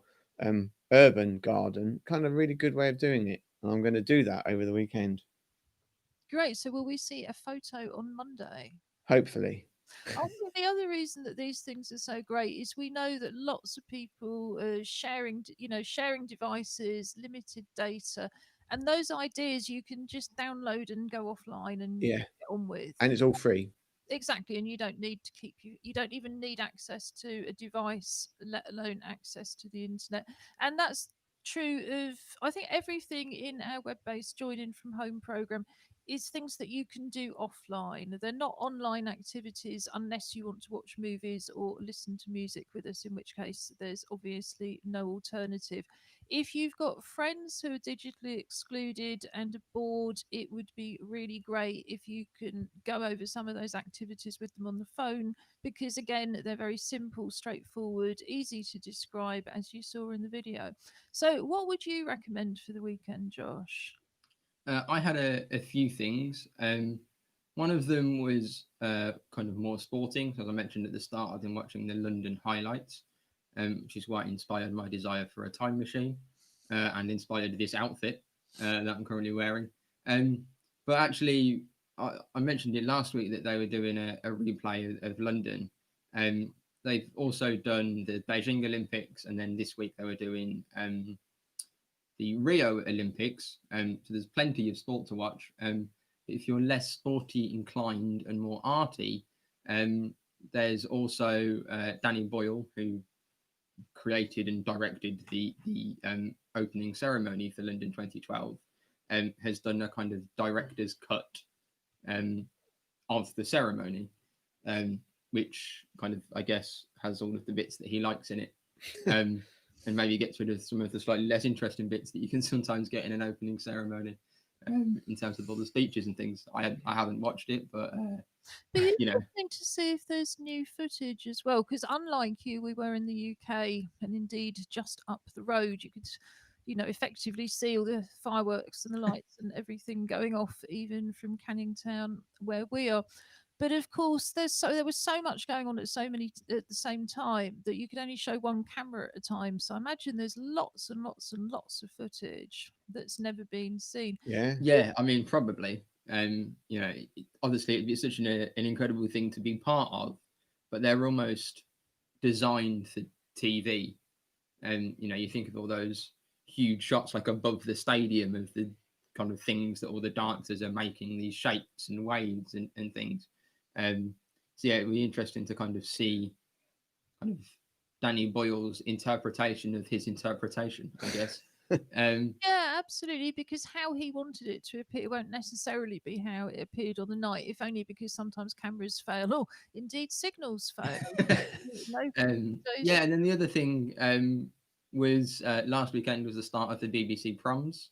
urban garden, kind of really good way of doing it. And I'm going to do that over the weekend, Great. So will we see a photo on Monday? hopefully. I think the other reason that these things are so great is we know that lots of people are sharing devices, limited data, and those ideas you can just download and go offline and Yeah, get on with. and it's all free. Exactly, and you don't need to you don't even need access to a device, let alone access to the internet. And that's true of, I think, everything in our web-based join in from home program is things that you can do offline. They're not online activities unless you want to watch movies or listen to music with us, in which case there's obviously no alternative. If you've got friends who are digitally excluded and are bored, it would be really great if you can go over some of those activities with them on the phone, because again, they're very simple, straightforward, easy to describe, as you saw in the video. So what would you recommend for the weekend, Josh? I had a few things. One of them was kind of more sporting. As I mentioned at the start, I've been watching the London highlights, which is what inspired my desire for a time machine and inspired this outfit that I'm currently wearing. But actually, I mentioned it last week that they were doing a replay of London. They've also done the Beijing Olympics, and then this week they were doing the Rio Olympics. So there's plenty of sport to watch. If you're less sporty inclined and more arty, there's also Danny Boyle, who created and directed the opening ceremony for London 2012, has done a kind of director's cut of the ceremony, which kind of, I guess, has all of the bits that he likes in it. And maybe gets rid of some of the slightly less interesting bits that you can sometimes get in an opening ceremony, in terms of all the speeches and things. I haven't watched it, but Be you know, interesting to see if there's new footage as well, because unlike you, we were in the UK, and indeed just up the road, you could, effectively see all the fireworks and the lights and everything going off, even from Canning Town, where we are. But of course, there was so much going on at at the same time that you could only show one camera at a time. So I imagine there's lots and lots and lots of footage that's never been seen. Yeah, I mean, probably. Obviously, it'd be such an incredible thing to be part of, but they're almost designed for TV. And you think of all those huge shots like above the stadium of the kind of things that all the dancers are making, these shapes and waves and things. So yeah, it'd be interesting to kind of see kind of Danny Boyle's interpretation of his interpretation, I guess. Yeah, absolutely, because how he wanted it to appear won't necessarily be how it appeared on the night, if only because sometimes cameras fail, or indeed signals fail. Yeah, and then the other thing was last weekend was the start of the BBC Proms,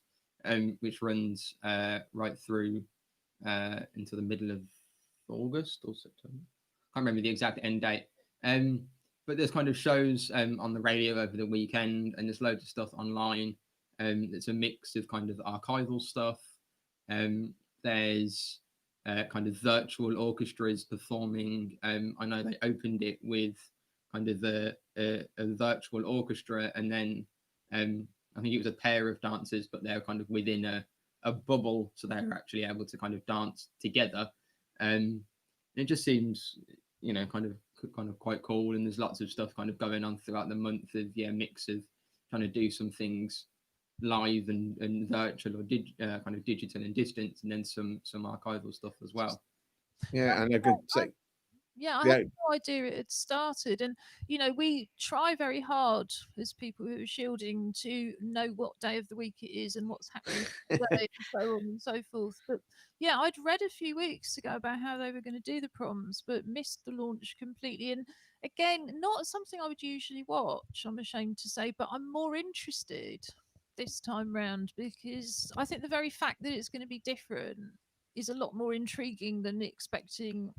which runs right through into the middle of August or September. I can't remember the exact end date. But there's kind of shows on the radio over the weekend, and there's loads of stuff online. It's a mix of kind of archival stuff. There's kind of virtual orchestras performing. I know they opened it with kind of a virtual orchestra, and then I think it was a pair of dancers, but they're kind of within a bubble, so they're actually able to kind of dance together. It just seems, kind of quite cool, and there's lots of stuff kind of going on throughout the month of mix of trying to do some things live and virtual, or kind of digital and distance, and then some archival stuff as well. Yeah, and a good say. Yeah, I had no idea it had started. And, we try very hard as people who are shielding to know what day of the week it is and what's happening today and so on and so forth. But yeah, I'd read a few weeks ago about how they were going to do the proms, but missed the launch completely. And again, not something I would usually watch, I'm ashamed to say, but I'm more interested this time round because I think the very fact that it's going to be different is a lot more intriguing than expecting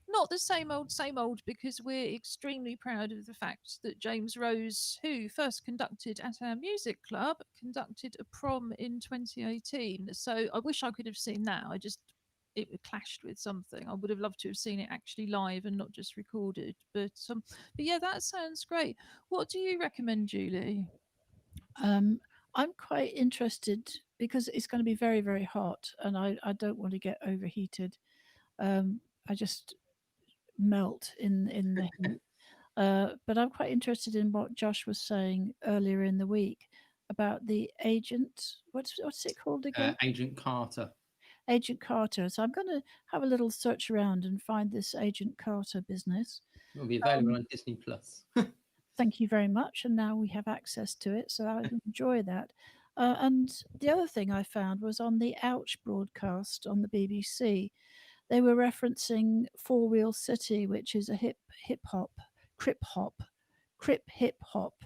not the same old, because we're extremely proud of the fact that James Rose, who first conducted at our music club, conducted a prom in 2018. So I wish I could have seen that. It clashed with something. I would have loved to have seen it actually live and not just recorded. But yeah, that sounds great. What do you recommend, Julie? I'm quite interested because it's going to be very, very hot, and I don't want to get overheated. I just melt in the heat. But I'm quite interested in what Josh was saying earlier in the week about the agent. What's it called again? Agent Carter. Agent Carter. So I'm going to have a little search around and find this Agent Carter business. It'll be available on Disney Plus. Thank you very much. And now we have access to it, so I enjoy that. And the other thing I found was on the Ouch broadcast on the BBC, they were referencing Four Wheel City, which is a crip hip hop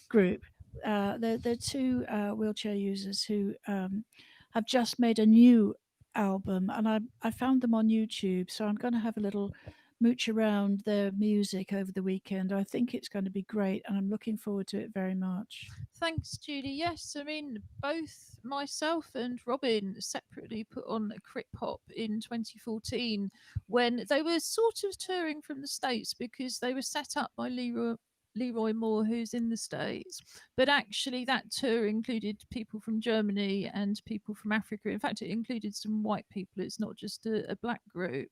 group. They're two wheelchair users who have just made a new album, and I found them on YouTube. So I'm going to have a little mooch around their music over the weekend. I think it's going to be great, and I'm looking forward to it very much. Thanks, Judy. Yes, I mean, both myself and Robin separately put on a Crip Hop in 2014 when they were sort of touring from the States because they were set up by Leroy Moore, who's in the States. But actually, that tour included people from Germany and people from Africa. In fact, it included some white people. It's not just a black group.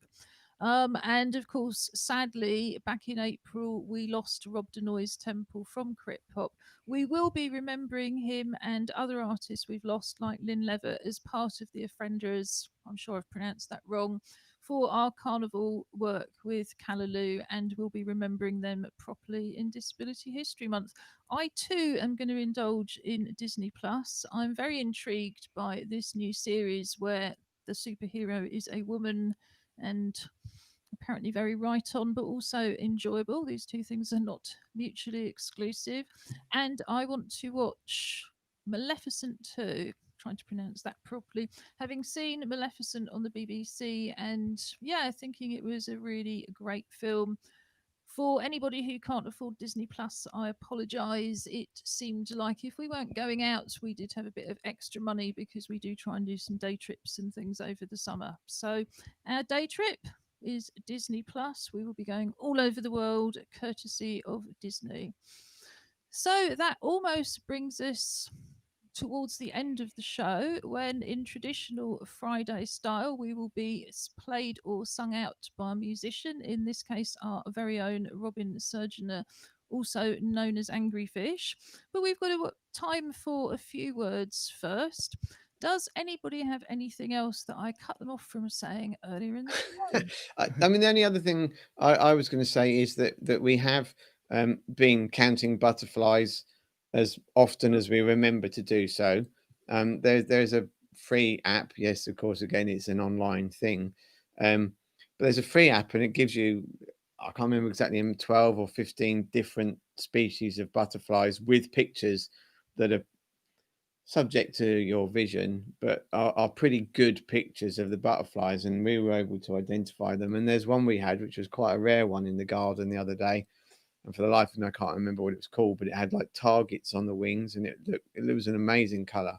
And of course, sadly, back in April, we lost Rob Denoy's Temple from Crip Hop. We will be remembering him and other artists we've lost, like Lynn Levitt, as part of the Offenders. I'm sure I've pronounced that wrong. For our carnival work with Callaloo, and we'll be remembering them properly in Disability History Month. I too am going to indulge in Disney Plus. I'm very intrigued by this new series where the superhero is a woman and apparently very right on, but also enjoyable. These two things are not mutually exclusive. And I want to watch Maleficent 2. Trying to pronounce that properly, having seen Maleficent on the BBC, and yeah, thinking it was a really great film. For anybody who can't afford Disney Plus, I apologise. It seemed like if we weren't going out, we did have a bit of extra money because we do try and do some day trips and things over the summer. So our day trip is Disney Plus. We will be going all over the world courtesy of Disney. So that almost brings us towards the end of the show, when in traditional Friday style we will be played or sung out by a musician, in this case our very own Robin Surgener, also known as Angry Fish. But we've got time for a few words first. Does anybody have anything else that I cut them off from saying earlier in the show? I mean, the only other thing I was going to say is that we have been counting butterflies as often as we remember to do so. There's a free app. Yes, of course, again, it's an online thing. But there's a free app, and it gives you, I can't remember exactly, 12 or 15 different species of butterflies with pictures that are subject to your vision, but are pretty good pictures of the butterflies. And we were able to identify them. And there's one we had, which was quite a rare one in the garden the other day. And for the life of me, I can't remember what it was called, but it had like targets on the wings, and it was an amazing color.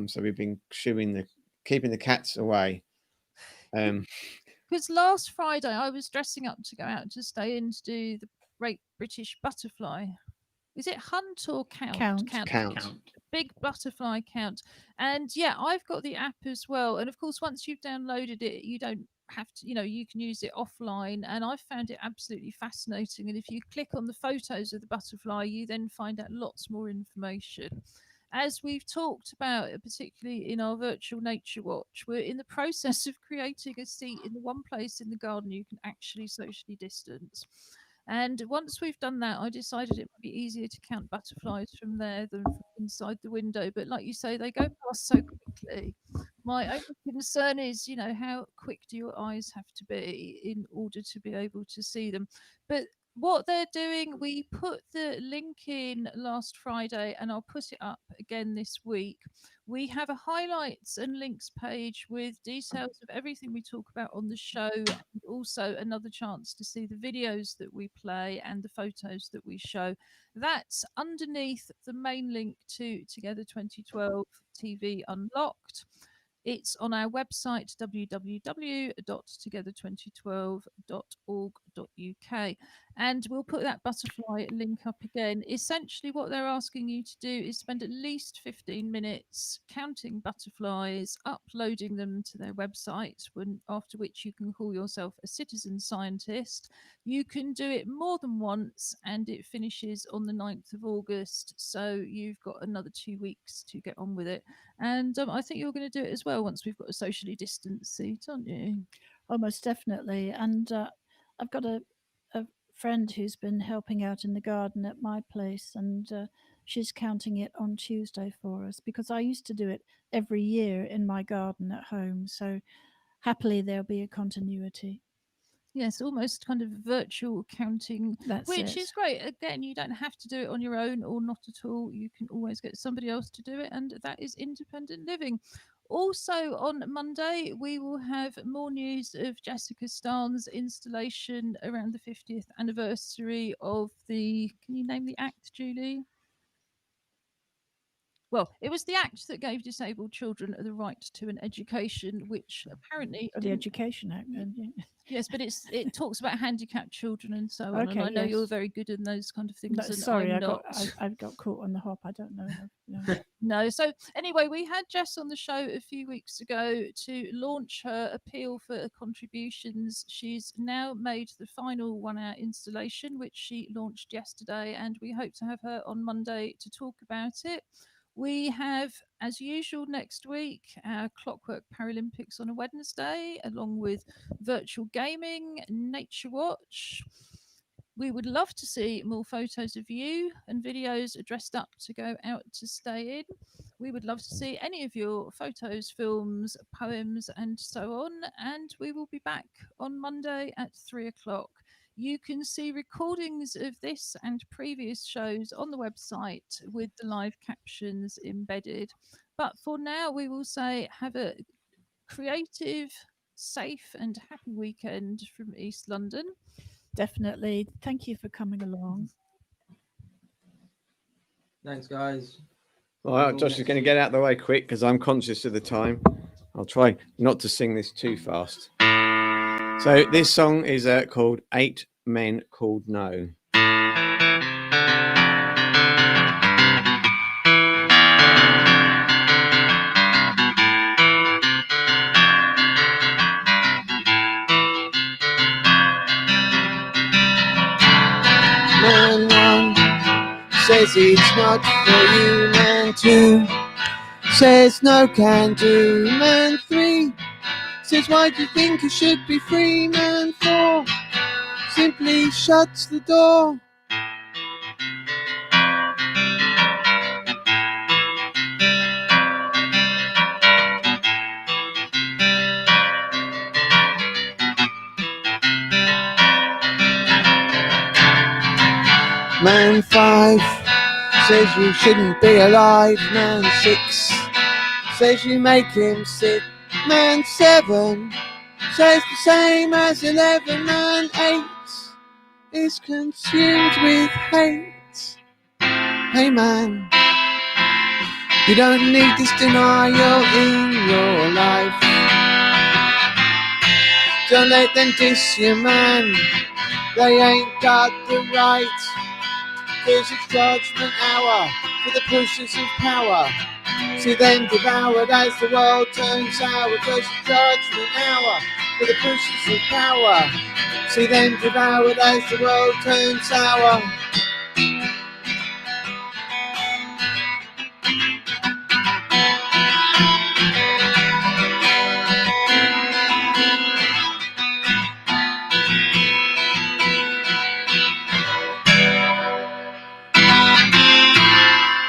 So we've been keeping the cats away. Because last Friday I was dressing up to go out to stay in to do the Great British Butterfly. Is it hunt or count? Count. Big butterfly count. And yeah, I've got the app as well. And of course, once you've downloaded it, you don't have to, you can use it offline. And I found it absolutely fascinating. And if you click on the photos of the butterfly, you then find out lots more information. As we've talked about, particularly in our virtual nature watch, we're in the process of creating a seat in the one place in the garden you can actually socially distance. And once we've done that, I decided it might be easier to count butterflies from there than from inside the window. But like you say, they go past so quickly. My only concern is, how quick do your eyes have to be in order to be able to see them? But what they're doing, we put the link in last Friday and I'll put it up again this week. We have a highlights and links page with details of everything we talk about on the show, and also another chance to see the videos that we play and the photos that we show. That's underneath the main link to Together 2012 TV Unlocked. It's on our website, www.together2012.org.uk. And we'll put that butterfly link up again. Essentially, what they're asking you to do is spend at least 15 minutes counting butterflies, uploading them to their website, after which you can call yourself a citizen scientist. You can do it more than once, and it finishes on the 9th of August. So you've got another 2 weeks to get on with it. And I think you're going to do it as well once we've got a socially distanced seat, aren't you? Almost definitely. And I've got a friend who's been helping out in the garden at my place, and she's counting it on Tuesday for us, because I used to do it every year in my garden at home. So happily there'll be a continuity. Yes, almost kind of virtual counting, That's which it. is great. Again, you don't have to do it on your own or not at all. You can always get somebody else to do it, and that is independent living. Also, on Monday, we will have more news of Jessica Starnes' installation around the 50th anniversary of the. Can you name the act, Julie? Well, it was the act that gave disabled children the right to an education, which apparently The didn't- Education Act, then. Yeah. Yes, but it talks about handicapped children and so on. Okay, And I know you're yes. very good in those kind of things. No, and sorry, I'm I not. got caught on the hop. I don't know. No. No. So anyway, we had Jess on the show a few weeks ago to launch her appeal for contributions. She's now made the final 1-hour installation, which she launched yesterday, and we hope to have her on Monday to talk about it. We have, as usual, next week, our Clockwork Paralympics on a Wednesday, along with virtual gaming, Nature Watch. We would love to see more photos of you and videos dressed up to go out to stay in. We would love to see any of your photos, films, poems, and so on. And we will be back on Monday at 3 o'clock. You can see recordings of this and previous shows on the website with the live captions embedded. But for now, we will say have a creative, safe, and happy weekend from East London. Definitely. Thank you for coming along. Thanks, guys. All right, Josh is going to get out of the way quick because I'm conscious of the time. I'll try not to sing this too fast. So this song is called 8 Men Called No. Man 1 says it's not for you. Man 2 says no can do. Man 3 says why do you think you should be free? Man 4 simply shuts the door. Man 5 says you shouldn't be alive. Man 6 says you make him sick. Man 7 says the same as 11. Man 8 is consumed with hate. Hey man, you don't need this denial in your life. Don't let them diss you, man. They ain't got the right. 'Cause it's judgment hour for the pushers of power. See them devoured as the world turns sour. 'Cause it's judgment hour for the pushers of power. See them devoured as the world turns sour.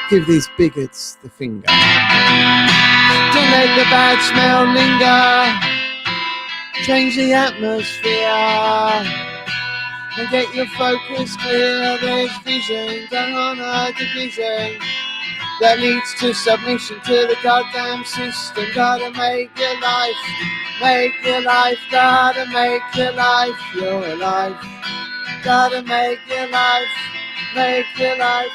Give these bigots the finger. Don't let the bad smell linger. Change the atmosphere. and get your focus clear. There's vision, don't honor division that leads to submission to the goddamn system. Gotta make your life, gotta make your life your life. Gotta make your life,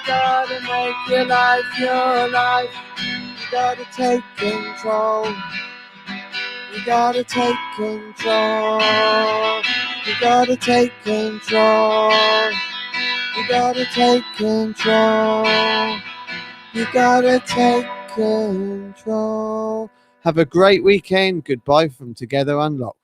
gotta make your life your life. You gotta take control. You gotta take control. You gotta take control. You gotta take control. You gotta take control. Have a great weekend. Goodbye from Together Unlocked.